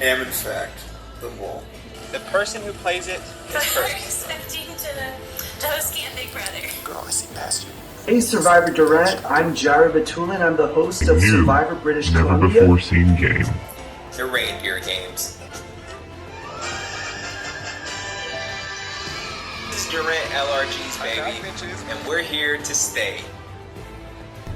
am in fact the mole. The person who plays it is perfect. Expecting to host Camp Big Brother. Girl, I see past you. Hey Survivor Durant, I'm Jaira Batulin. I'm the host of Survivor British never Columbia. before seen game. The reindeer games. This is Durant LRG's baby, and we're here to stay.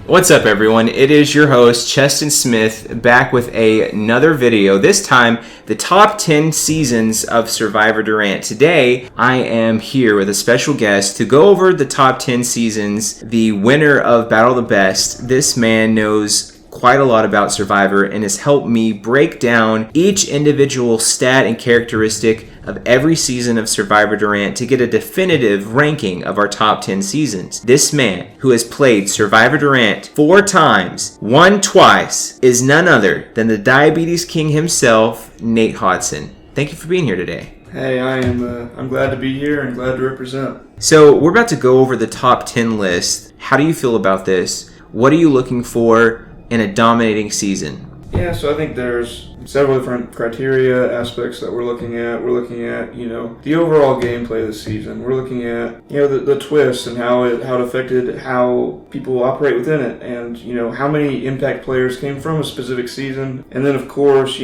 What's up, everyone? It is your host, Cheston Smith, back with another video. This time, the top 10 seasons of Survivor Durant. Today, I am here with a special guest to go over the top 10 seasons, the winner of Battle of the Best. This man knows quite a lot about Survivor and has helped me break down each individual stat and characteristic of every season of Survivor Durant to get a definitive ranking of our top 10 seasons. This man, who has played Survivor Durant 4 times, won twice, is none other than the Diabetes King himself, Nate Hodson. Thank you for being here today. Hey, I'm glad to be here and glad to represent. So we're about to go over the top 10 list. How do you feel about this? What are you looking for in a dominating season? Yeah, so I think there's several different criteria, aspects that we're looking at. We're looking at, the overall gameplay of the season. We're looking at, the twists and how it affected how people operate within it, and, how many impact players came from a specific season. And then, of course,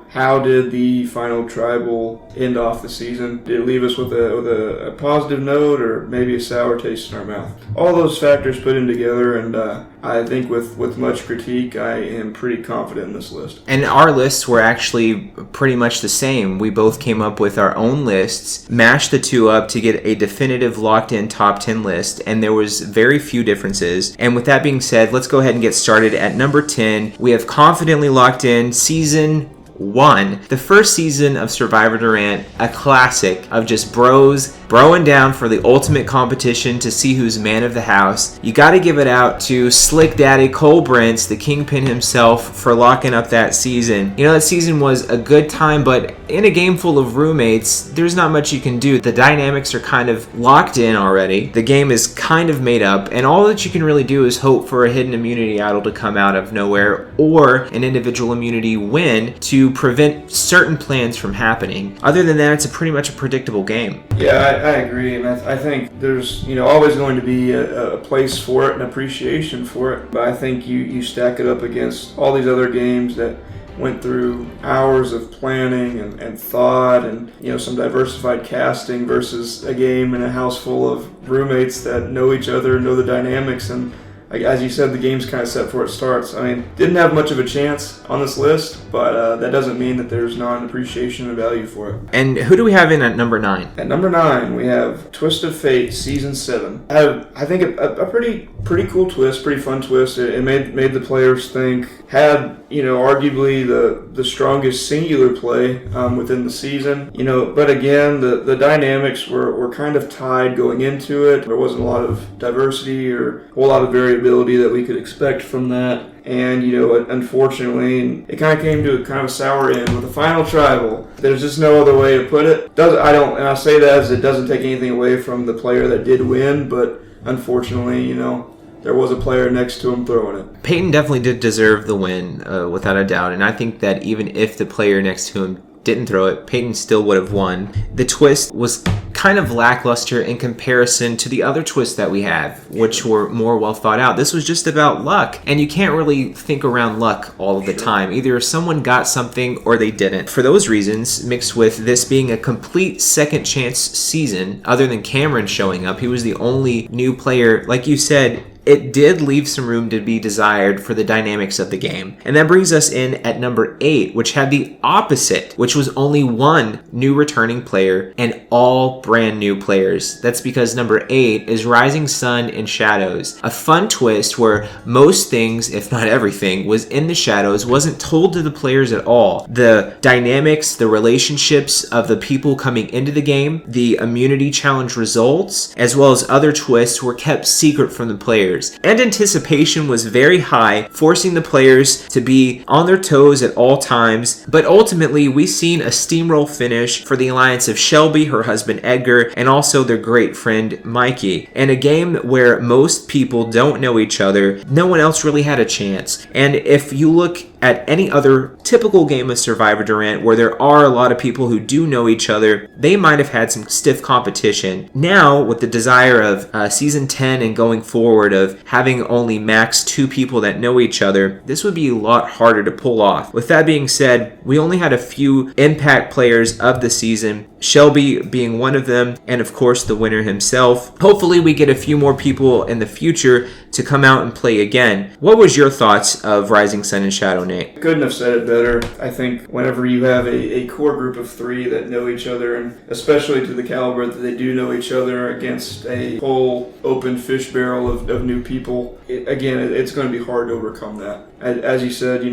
how did the final tribal end off the season? Did it leave us with a positive note or maybe a sour taste in our mouth? All those factors put in together, and I think with much critique, I am pretty confident in this list. And our lists were actually pretty much the same. We both came up with our own lists, mashed the two up to get a definitive locked-in top 10 list, and there was very few differences. And with that being said, let's go ahead and get started at number 10. We have confidently locked in season 1, the first season of Survivor Durant, a classic of just broing down for the ultimate competition to see who's man of the house. You got to give it out to Slick Daddy Cole Brentz, the kingpin himself, for locking up that season. That season was a good time, but in a game full of roommates, there's not much you can do. The dynamics are kind of locked in already. The game is kind of made up, and all that you can really do is hope for a hidden immunity idol to come out of nowhere or an individual immunity win to prevent certain plans from happening. Other than that, it's pretty much a predictable game. Yeah, I agree, and I think there's always going to be a place for it and appreciation for it, but I think you stack it up against all these other games that went through hours of planning and thought and some diversified casting versus a game in a house full of roommates that know each other, know the dynamics, and as you said, the game's kind of set before it starts. I mean, didn't have much of a chance on this list, but that doesn't mean that there's not an appreciation and value for it. And who do we have in at number 9? At number 9, we have Twist of Fate Season 7. I think a pretty cool twist, pretty fun twist. It made the players think. Had arguably the strongest singular play within the season. But again, the dynamics were kind of tied going into it. There wasn't a lot of diversity or a whole lot of variability that we could expect from that. And, unfortunately, it kind of came to a kind of a sour end with the final tribal. There's just no other way to put it. And I say that as it doesn't take anything away from the player that did win, but unfortunately, there was a player next to him throwing it. Peyton definitely did deserve the win, without a doubt. And I think that even if the player next to him didn't throw it, Peyton still would have won. The twist was kind of lackluster in comparison to the other twists that we have, which were more well thought out. This was just about luck, and you can't really think around luck all of the time. Either someone got something or they didn't. For those reasons, mixed with this being a complete second chance season, other than Cameron showing up, he was the only new player. Like you said, it did leave some room to be desired for the dynamics of the game. And that brings us in at number 8, which had the opposite, which was only one new returning player and all brand new players. That's because number 8 is Rising Sun in Shadows, a fun twist where most things, if not everything, was in the shadows, wasn't told to the players at all. The dynamics, the relationships of the people coming into the game, the immunity challenge results, as well as other twists were kept secret from the players. players. And anticipation was very high, forcing the players to be on their toes at all times. But ultimately, we've seen a steamroll finish for the alliance of Shelby, her husband Edgar, and also their great friend Mikey. In a game where most people don't know each other, no one else really had a chance. And if you look at any other typical game of Survivor Durant where there are a lot of people who do know each other, they might have had some stiff competition. Now, with the desire of Season 10 and going forward of having only max 2 people that know each other, this would be a lot harder to pull off. With that being said, we only had a few impact players of the season, Shelby being one of them, and of course the winner himself. Hopefully we get a few more people in the future to come out and play again. What was your thoughts of Rising Sun and Shadow, Nate? Couldn't have said it better. I think whenever you have a core group of 3 that know each other, and especially to the caliber that they do know each other against a whole open fish barrel of new people, it's going to be hard to overcome that. As you said,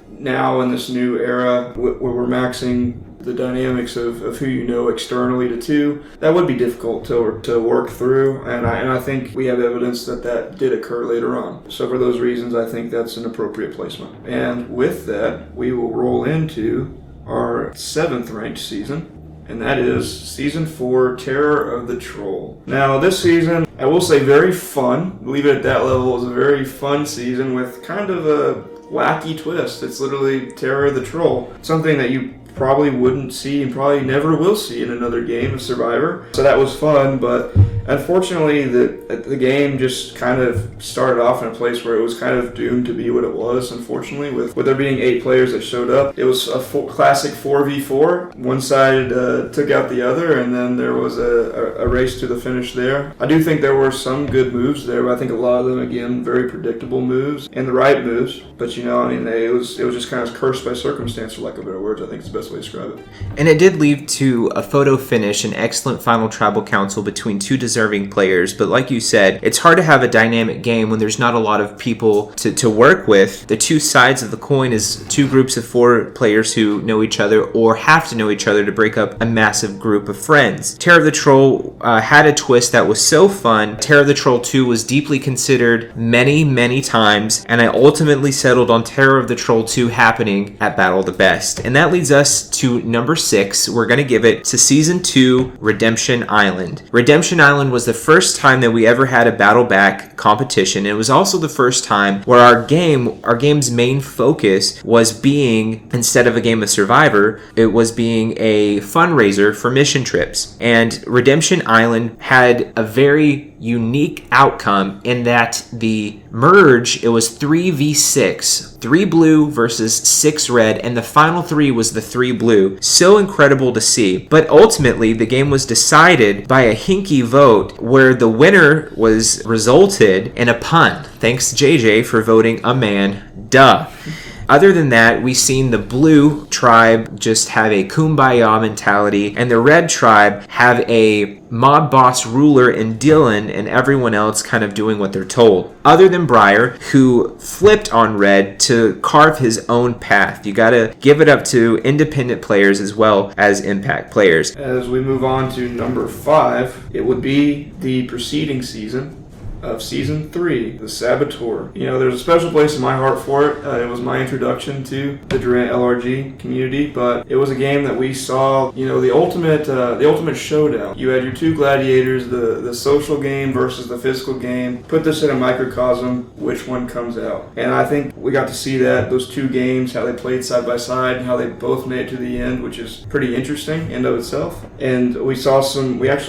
now in this new era where we're maxing the dynamics of who you know externally to 2, that would be difficult to work through, and I think we have evidence that did occur later on. So for those reasons, I think that's an appropriate placement. And with that, we will roll into our 7th ranked season, and that is Season 4, Terror of the Troll. Now, this season, I will say very fun. Leave it at that level. It was a very fun season with kind of a wacky twist. It's literally Terror of the Troll, something that you probably wouldn't see and probably never will see in another game of Survivor. So that was fun, but unfortunately the game just kind of started off in a place where it was kind of doomed to be what it was, unfortunately, with there being 8 players that showed up. It was a classic 4v4. One side took out the other, and then there was a race to the finish there. I do think there were some good moves there, but I think a lot of them, again, very predictable moves and the right moves. But it was just kind of cursed by circumstance, for lack of better words. I think it's the best way to describe it. And it did lead to a photo finish, an excellent final tribal council between 2 deserving players. But like you said, it's hard to have a dynamic game when there's not a lot of people to work with. The 2 sides of the coin is 2 groups of 4 players who know each other or have to know each other to break up a massive group of friends. Terror of the Troll had a twist that was so fun. Terror of the Troll 2 was deeply considered many, many times, and I ultimately settled on Terror of the Troll 2 happening at Battle of the Best. And that leads us to number 6. We're going to give it to Season 2, Redemption Island. Redemption Island was the first time that we ever had a battle back competition. It was also the first time where our game's main focus was being, instead of a game of Survivor, it was being a fundraiser for mission trips. And Redemption Island had a very unique outcome in that the merge, it was 3v6, 3 blue versus 6 red, and the final 3 was the 3 blue. So incredible to see. But ultimately, the game was decided by a hinky vote where the winner resulted in a pun. Thanks JJ for voting a man. Duh. Other than that, we've seen the blue tribe just have a kumbaya mentality, and the red tribe have a mob boss ruler in Dylan and everyone else kind of doing what they're told. Other than Briar, who flipped on red to carve his own path. You gotta give it up to independent players as well as impact players. As we move on to number 5, it would be the preceding season of Season 3, The Saboteur. There's a special place in my heart for it. It was my introduction to the Durant LRG community, but it was a game that we saw, the ultimate showdown. You had your 2 gladiators, the social game versus the physical game. Put this in a microcosm, which one comes out? And I think we got to see those 2 games, how they played side by side, and how they both made it to the end, which is pretty interesting in of itself. And as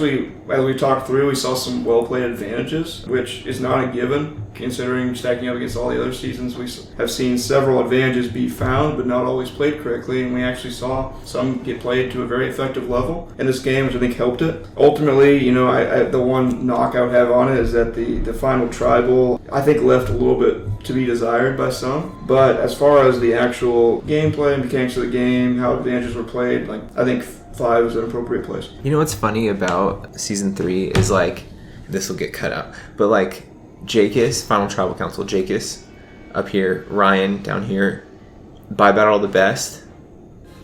we talked through, we saw some well-played advantages, which is not a given, considering stacking up against all the other seasons. We have seen several advantages be found, but not always played correctly, and we actually saw some get played to a very effective level in this game, which I think helped it. Ultimately, the one knock I would have on it is that the final tribal, I think, left a little bit to be desired by some. But as far as the actual gameplay and mechanics of the game, how advantages were played, I think 5 is an appropriate place. What's funny about Season 3 is this will get cut out, but Jacus, Final Tribal Council, Jacus up here, Ryan down here, by Battle of the Best.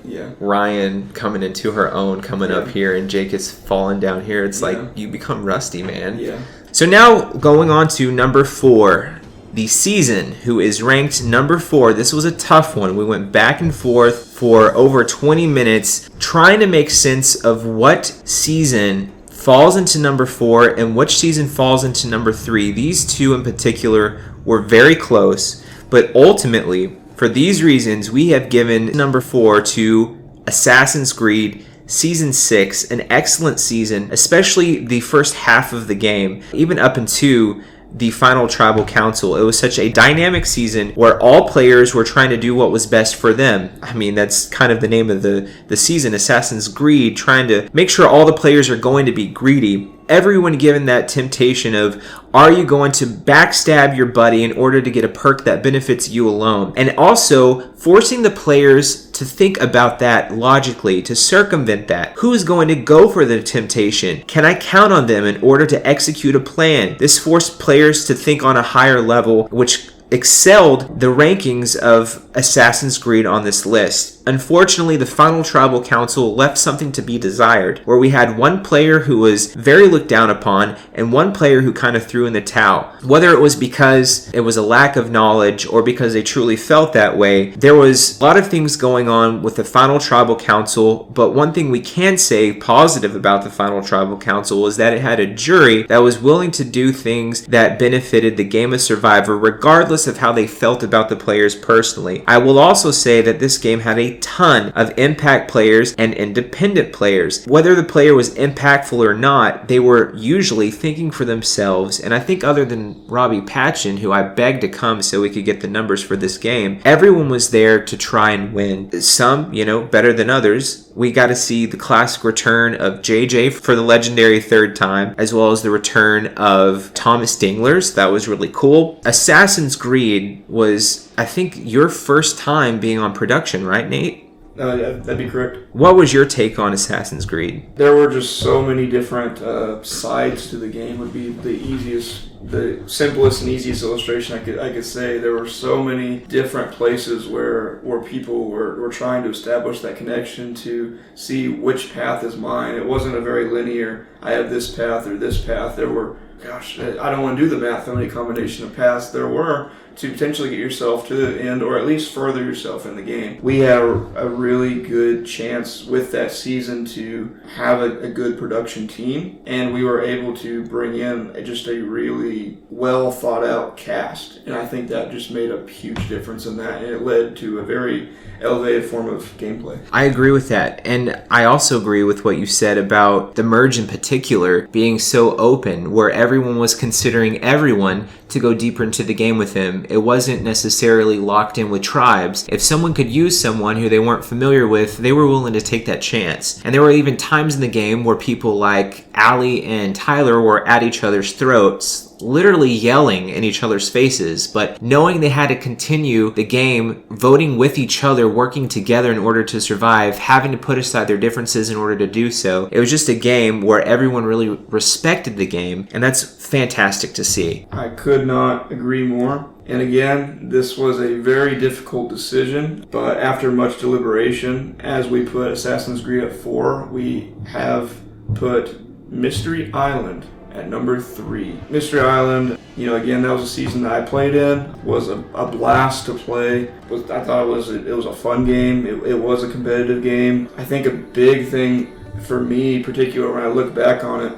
Yeah. Ryan coming into her own, coming up here, and Jacus falling down here. It's you become rusty, man. Yeah. So now going on to number 4. The Season, who is ranked number 4. This was a tough one. We went back and forth for over 20 minutes trying to make sense of what season falls into number 4 and which season falls into number 3. These two in particular were very close, but ultimately, for these reasons, we have given number 4 to Assassin's Creed Season 6, an excellent season, especially the first half of the game, even up into the final tribal council. It was such a dynamic season where all players were trying to do what was best for them. I mean, that's kind of the name of the season, Assassin's Greed, trying to make sure all the players are going to be greedy. Everyone given that temptation of, are you going to backstab your buddy in order to get a perk that benefits you alone? And also forcing the players to think about that logically, to circumvent that. Who is going to go for the temptation? Can I count on them in order to execute a plan? This forced players to think on a higher level, which excelled the rankings of Assassin's Creed on this list. Unfortunately, the final tribal council left something to be desired, where we had one player who was very looked down upon and one player who kind of threw in the towel. Whether it was because it was a lack of knowledge or because they truly felt that way, there was a lot of things going on with the final tribal council, but one thing we can say positive about the final tribal council is that it had a jury that was willing to do things that benefited the game of Survivor regardless of how they felt about the players personally. I will also say that this game had a ton of impact players and independent players. Whether the player was impactful or not, they were usually thinking for themselves, and I think other than Robbie Patchen, who I begged to come so we could get the numbers for this game, everyone was there to try and win. Some, better than others. We got to see the classic return of JJ for the legendary third time, as well as the return of Thomas Dinglers. That was really cool. Assassin's Creed was, I think, your first time being on production, right, Nate? Yeah, that'd be correct. What was your take on Assassin's Creed? There were just so many different sides to the game. Would be the simplest and easiest illustration I could say. There were so many different places where people were trying to establish that connection to see which path is mine. It wasn't a very linear, I have this path or this path. There were, I don't want to do the math on any combination of paths. There were to potentially get yourself to the end or at least further yourself in the game. We had a really good chance with that season to have a good production team, and we were able to bring in just a really well thought out cast, and I think that just made a huge difference in that, and it led to a very elevated form of gameplay. I agree with that, and I also agree with what you said about the merge in particular being so open, where everyone was considering everyone to go deeper into the game with him. It wasn't necessarily locked in with tribes. If someone could use someone who they weren't familiar with, they were willing to take that chance. And there were even times in the game where people like Allie and Tyler were at each other's throats, literally yelling in each other's faces, but knowing they had to continue the game, voting with each other, working together in order to survive, having to put aside their differences in order to do so. It was just a game where everyone really respected the game, and that's fantastic to see. I could not agree more. And again, this was a very difficult decision, but after much deliberation, as we put Assassin's Creed at 4, we have put Mystery Island at number 3. Mystery Island, again, that was a season that I played in. Was a blast to play. I thought it was a fun game. It was a competitive game. I think a big thing for me, particularly when I look back on it,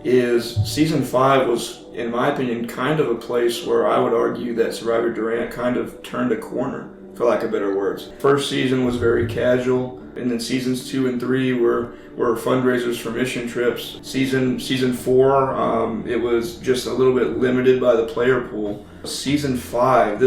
is Season 5 was, in my opinion, kind of a place where I would argue that Survivor Durant kind of turned a corner, for lack of better words. First season was very casual, and then Seasons 2 and 3 were fundraisers for mission trips. Season 4, it was just a little bit limited by the player pool. Season 5,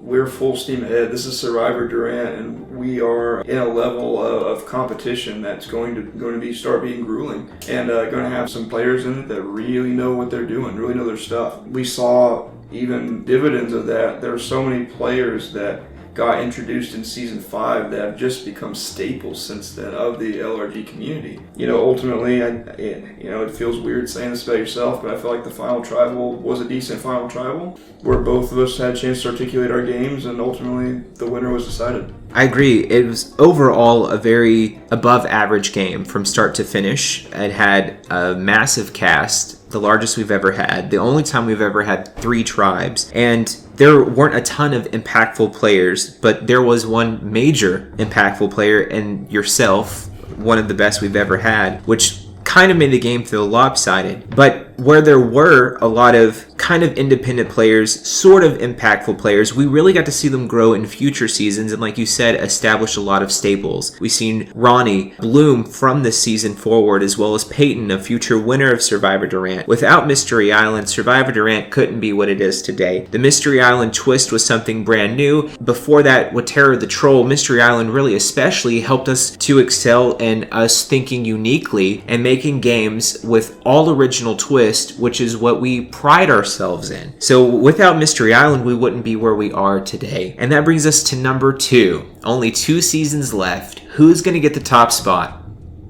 we're full steam ahead. This is Survivor Durant, and we are in a level of competition that's going to start being grueling, and going to have some players in it that really know what they're doing, really know their stuff. We saw even dividends of that. There are so many players that got introduced in Season 5 that have just become staples since then of the LRG community. Ultimately, it feels weird saying this about yourself, but I feel like the Final Tribal was a decent Final Tribal, where both of us had a chance to articulate our games, and ultimately the winner was decided. I agree. It was overall a very above average game from start to finish. It had a massive cast, the largest we've ever had, the only time we've ever had 3 tribes, and there weren't a ton of impactful players, but there was one major impactful player in yourself, one of the best we've ever had, which kind of made the game feel lopsided. But where there were a lot of kind of independent players, sort of impactful players, we really got to see them grow in future seasons and, like you said, establish a lot of staples. We've seen Ronnie bloom from this season forward, as well as Peyton, a future winner of Survivor Durant. Without Mystery Island, Survivor Durant couldn't be what it is today. The Mystery Island twist was something brand new. Before that, with Terror the Troll, Mystery Island really especially helped us to excel in us thinking uniquely and making games with all original twists, which is what we pride ourselves in. So without Mystery Island, we wouldn't be where we are today. And that brings us to number 2. Only 2 seasons left. Who's going to get the top spot?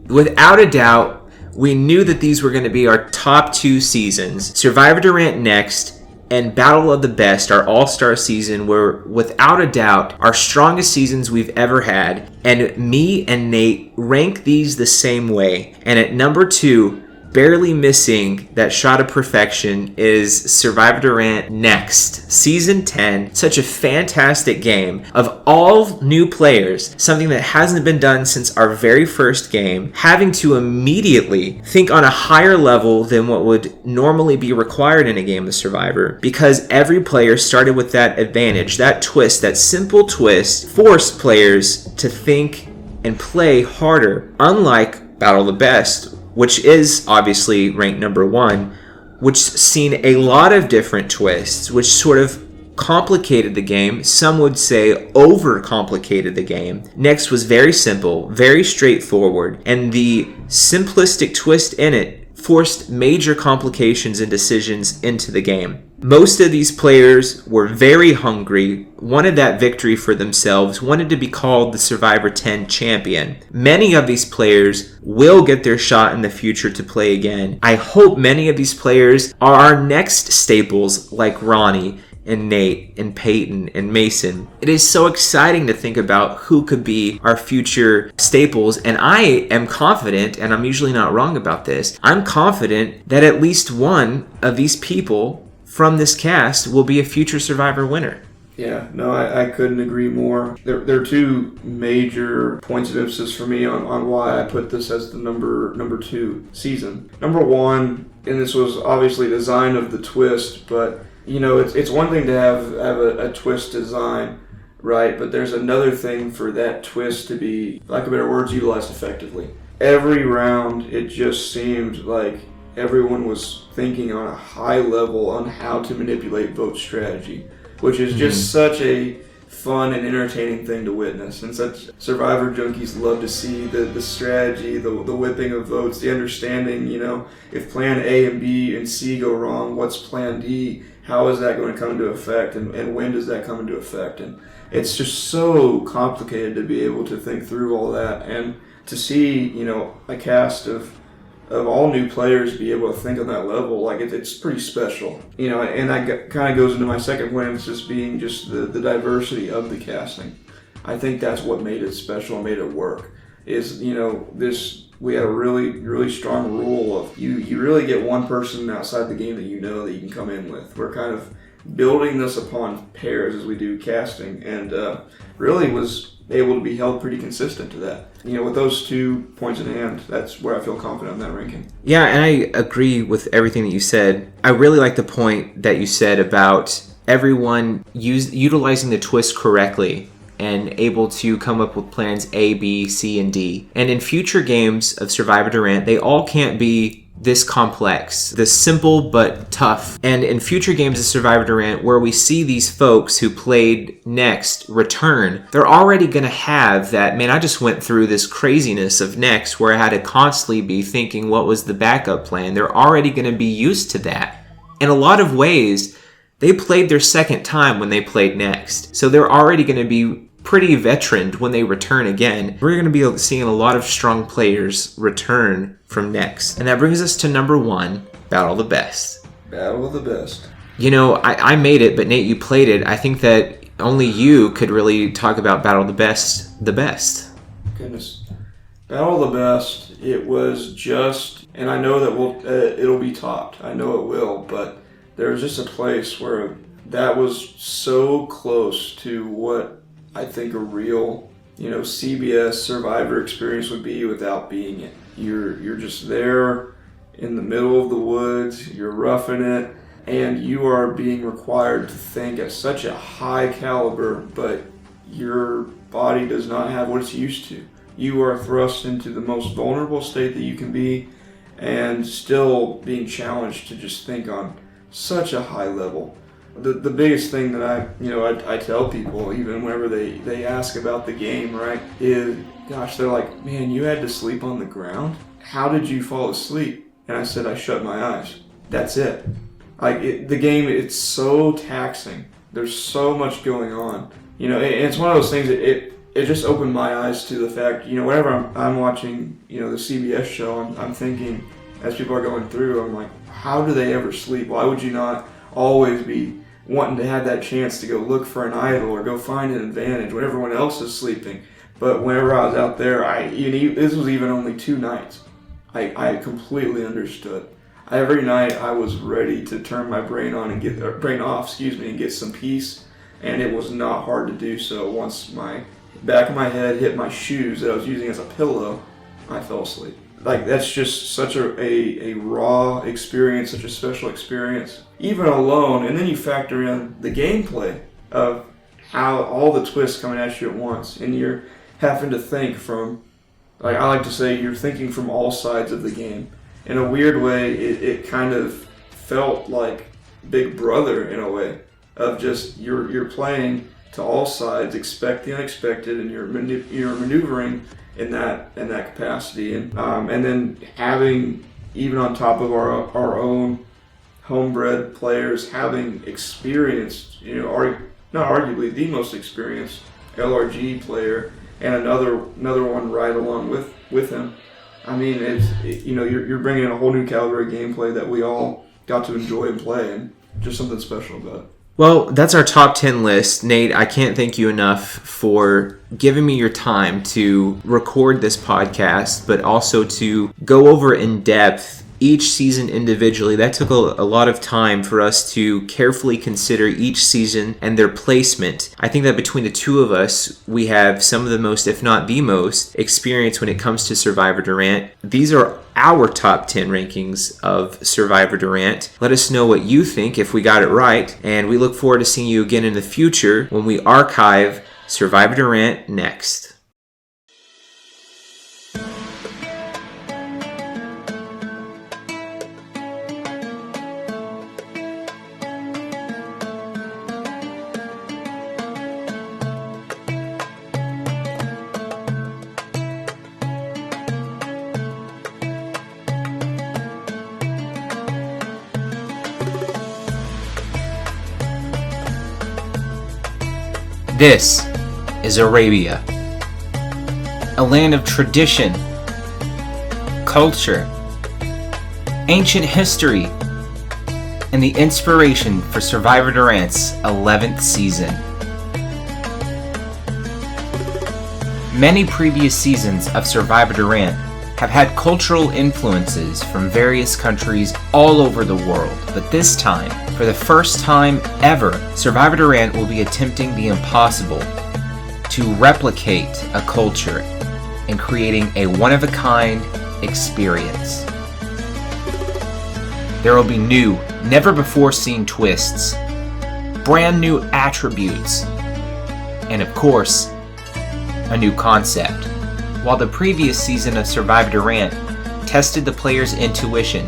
Without a doubt, we knew that these were going to be our top 2 seasons. Survivor Durant next, and Battle of the Best, our all-star season, were without a doubt our strongest seasons we've ever had. And me and Nate rank these the same way. And at number 2, barely missing that shot of perfection, is Survivor Durant Next, Season 10. Such a fantastic game of all new players, something that hasn't been done since our very first game, having to immediately think on a higher level than what would normally be required in a game of Survivor, because every player started with that advantage, that twist, that simple twist, forced players to think and play harder, unlike Battle of the Best, which is obviously ranked number 1, which seen a lot of different twists, which sort of complicated the game. Some would say overcomplicated the game. Next was very simple, very straightforward, and the simplistic twist in it forced major complications and decisions into the game. Most of these players were very hungry, wanted that victory for themselves, wanted to be called the Survivor 10 champion. Many of these players will get their shot in the future to play again. I hope many of these players are our next staples, like Ronnie and Nate and Peyton and Mason. It is so exciting to think about who could be our future staples, and I am confident, and I'm usually not wrong about this, I'm confident that at least one of these people from this cast will be a future Survivor winner. Yeah, no, I couldn't agree more. There are 2 major points of emphasis for me on why I put this as the number 2 season. Number 1, and this was obviously design of the twist, but you know, it's one thing to have a twist design, right? But there's another thing for that twist to be, lack of better words, utilized effectively. Every round, it just seemed like everyone was thinking on a high level on how to manipulate vote strategy, which is just such a fun and entertaining thing to witness. And such Survivor junkies love to see the strategy, the whipping of votes, the understanding, you know, if plan A and B and C go wrong, what's plan D? How is that going to come into effect, and when does that come into effect? And it's just so complicated to be able to think through all that, and to see, you know, a cast of all new players be able to think on that level, like it's pretty special. You know, and that kind of goes into my second point, it's just being just the diversity of the casting. I think that's what made it special and made it work, is, you know, we had a really strong rule of you really get one person outside the game that you know that you can come in with. We're kind of building this upon pairs as we do casting, and really was able to be held pretty consistent to that. You know, with those 2 points in hand, that's where I feel confident in that ranking. Yeah, and I agree with everything that you said. I really like the point that you said about everyone utilizing the twist correctly and able to come up with plans A, B, C, and D. And in future games of Survivor Durant, they all can't be this complex, this simple but tough. And in future games of Survivor Durant, where we see these folks who played Next return, they're already going to have that, man, I just went through this craziness of Next where I had to constantly be thinking what was the backup plan. They're already going to be used to that. In a lot of ways, they played their second time when they played Next. So they're already going to be pretty veteran when they return again. We're going to be seeing a lot of strong players return from Next. And that brings us to number 1, Battle of the Best. Battle of the Best. You know, I made it, but Nate, you played it. I think that only you could really talk about Battle of the Best the best. Goodness. Battle of the Best, it was just, and I know that it'll be topped. I know it will, but there was just a place where that was so close to what I think a real, CBS Survivor experience would be without being it. You're just there in the middle of the woods, you're roughing it, and you are being required to think at such a high caliber, but your body does not have what it's used to. You are thrust into the most vulnerable state that you can be, and still being challenged to just think on such a high level. The biggest thing that I tell people, even whenever they ask about the game, right, is, gosh, they're like, man, you had to sleep on the ground? How did you fall asleep? And I said, I shut my eyes. That's it. The game, it's so taxing. There's so much going on. And it's one of those things that it just opened my eyes to the fact, whenever I'm watching, the CBS show, I'm thinking, as people are going through, I'm like, how do they ever sleep? Why would you not always be wanting to have that chance to go look for an idol or go find an advantage when everyone else is sleeping? But whenever I was out there, this was even only 2 nights. I completely understood. Every night I was ready to turn my brain on and brain off, and get some peace. And it was not hard to do so. Once my back of my head hit my shoes that I was using as a pillow, I fell asleep. That's just such a raw experience, such a special experience, even alone. And then you factor in the gameplay of how all the twists coming at you at once, and you're having to think from, I like to say, you're thinking from all sides of the game. In a weird way, it kind of felt like Big Brother in a way, of just you're playing to all sides, expect the unexpected, and you're maneuvering in that capacity, and then having, even on top of our own homebred players, having experienced, not arguably the most experienced LRG player, and another one right along with him. I mean, you're bringing in a whole new caliber of gameplay that we all got to enjoy and play, and just something special about it. Well, that's our top 10 list. Nate, I can't thank you enough for giving me your time to record this podcast, but also to go over in depth each season individually. That took a lot of time for us to carefully consider each season and their placement. I think that between the two of us, we have some of the most, if not the most, experience when it comes to Survivor Durant. These are our top 10 rankings of Survivor Durant. Let us know what you think if we got it right, and we look forward to seeing you again in the future when we archive Survivor Durant next. This is Arabia, a land of tradition, culture, ancient history, and the inspiration for Survivor Durant's 11th season. Many previous seasons of Survivor Durant have had cultural influences from various countries all over the world, but this time, for the first time ever, Survivor Durant will be attempting the impossible to replicate a culture and creating a one-of-a-kind experience. There will be new, never-before-seen twists, brand new attributes, and of course, a new concept. While the previous season of Survivor Durant tested the player's intuition,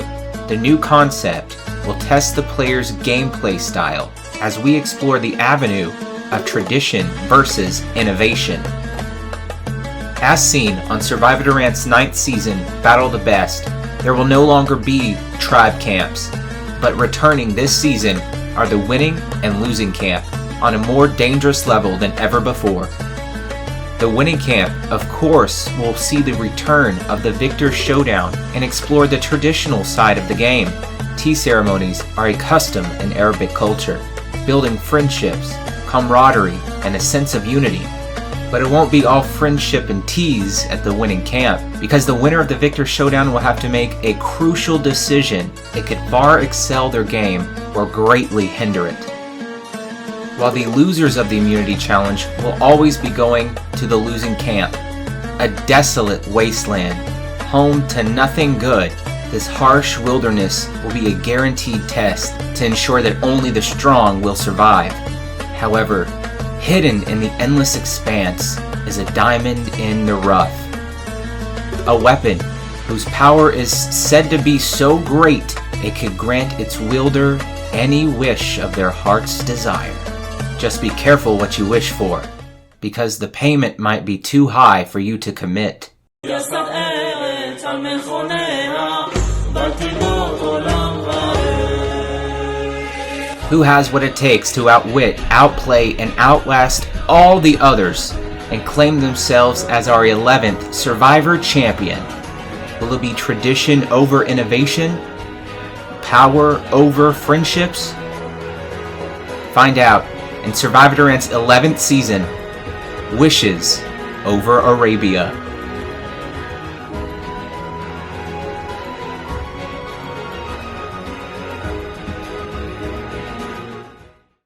the new concept will test the player's gameplay style as we explore the avenue of tradition versus innovation. As seen on Survivor Durant's 9th season, Battle of the Best, there will no longer be tribe camps, but returning this season are the winning and losing camp on a more dangerous level than ever before. The winning camp, of course, will see the return of the Victor Showdown and explore the traditional side of the game. Tea ceremonies are a custom in Arabic culture, building friendships, camaraderie, and a sense of unity. But it won't be all friendship and tease at the winning camp, because the winner of the Victor Showdown will have to make a crucial decision that could far excel their game or greatly hinder it. While the losers of the Immunity Challenge will always be going to the losing camp, a desolate wasteland, home to nothing good. This harsh wilderness will be a guaranteed test to ensure that only the strong will survive. However, hidden in the endless expanse is a diamond in the rough. A weapon whose power is said to be so great it could grant its wielder any wish of their heart's desire. Just be careful what you wish for, because the payment might be too high for you to commit. Who has what it takes to outwit, outplay, and outlast all the others and claim themselves as our 11th Survivor Champion? Will it be tradition over innovation? Power over friendships? Find out in Survivor Durant's 11th season, Wishes over Arabia.